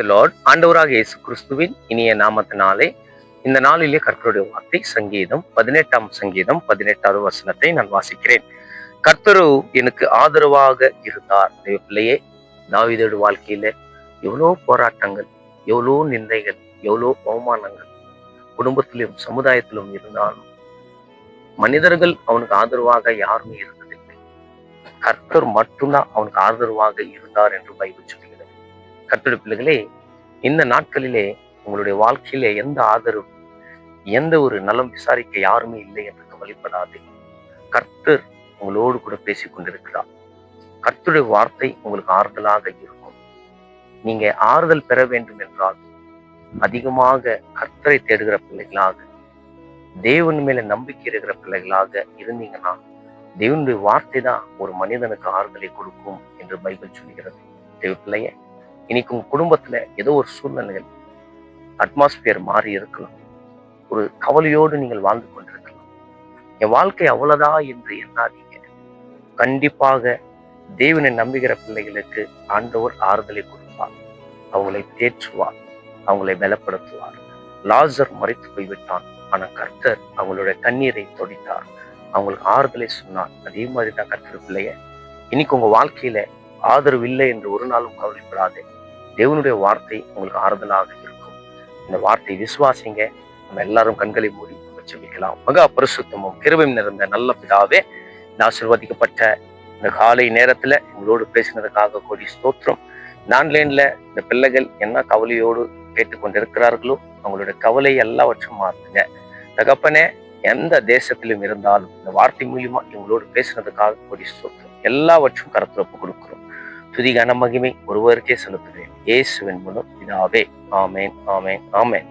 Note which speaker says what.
Speaker 1: Lord ஆண்டவராக இயேசு கிறிஸ்துவின் இனிய நாமத்தினாலே இந்த நாளிலே கர்த்தருடைய வார்த்தை சங்கீதம் 18ஆம் சங்கீதம் 18வது வசனத்தை நான் வாசிக்கிறேன். கர்த்தரு எனக்கு ஆதரவாக இருந்தார். பிள்ளையே, தாவீதோட வாழ்க்கையில எவ்வளோ போராட்டங்கள், எவ்வளோ நிந்தைகள், எவ்வளோ அவமானங்கள் குடும்பத்திலும் சமுதாயத்திலும் இருந்தாலும் மனிதர்கள் அவனுக்கு ஆதரவாக யாருமே இருந்ததில்லை. கர்த்தர் மட்டும்தான் அவனுக்கு ஆதரவாக இருந்தார் என்று பைபிள் சொல்கிறது. கர்த்தருடைய பிள்ளைகளே, இந்த நாட்களிலே உங்களுடைய வாழ்க்கையிலே எந்த ஆதரவு, எந்த ஒரு நலம் விசாரிக்க யாருமே இல்லை என்று கவலைப்படாது. கர்த்தர் உங்களோடு கூட பேசிக் கொண்டிருக்கிறார். கர்த்தருடைய வார்த்தை உங்களுக்கு ஆறுதலாக இருக்கும். நீங்க ஆறுதல் பெற வேண்டும் என்றால் அதிகமாக கர்த்தரை தேடுகிற பிள்ளைகளாக, தேவன் மேல நம்பிக்கை இருக்கிற பிள்ளைகளாக இருந்தீங்கன்னா தேவனுடைய வார்த்தை தான் ஒரு மனிதனுக்கு ஆறுதலை கொடுக்கும் என்று பைபிள் சொல்கிறது. தேவ பிள்ளைய, இன்னைக்கு உங்க குடும்பத்துல ஏதோ ஒரு சூழ்நிலைகள், அட்மாஸ்பியர் மாறி இருக்கலாம். ஒரு கவலையோடு நீங்கள் வாழ்ந்து கொண்டிருக்கலாம். என் வாழ்க்கை அவ்வளவுதான் என்று எண்ணாதீங்க. கண்டிப்பாக தேவனை நம்புகிற பிள்ளைகளுக்கு ஆண்டவர் ஆறுதலை கொடுப்பார். அவங்களை தேற்றுவார், அவங்களை பலப்படுத்துவார். லாசர் மரித்து போய்விட்டான், ஆனா கர்த்தர் அவங்களுடைய கண்ணீரை தொடித்தார், அவங்களுக்கு ஆறுதலை சொன்னார். அதே மாதிரிதான் கர்த்தர் பிள்ளைய, இன்னைக்கு உங்க வாழ்க்கையில ஆதரவு இல்லை என்று ஒரு நாளும் கவலைப்படாது. தேவனுடைய வார்த்தை உங்களுக்கு ஆறுதலாக இருக்கும். இந்த வார்த்தை விசுவாசிங்க. நம்ம எல்லாரும் கண்களை மூடி ஜெபிக்கலாம். மகா பரிசுத்தமும் கிருபையும் நிறைந்த நல்ல பிதாவே, இந்த ஆசீர்வதிக்கப்பட்ட இந்த காலை நேரத்துல உங்களோடு பேசினதுக்காக கோடி ஸ்தோத்திரம். ஆன்லைன்ல இந்த பிள்ளைகள் என்ன கவலையோடு கேட்டுக்கொண்டிருக்கிறார்களோ அவங்களுடைய கவலை எல்லாவற்றும் மாற்றுங்க. தகப்பனே, எந்த தேசத்திலும் இருந்தாலும் இந்த வார்த்தை மூலியமா இவங்களோடு பேசினதுக்காக கோடி ஸ்தோத்திரம். எல்லாவற்றும் கரத்துல கொடுக்கிறோம். துதி கன மகிமை ஒருவருக்கே செலுத்துகிறேன். இயேசுவின் மூலம் பிதாவே. ஆமேன், ஆமேன், ஆமேன்.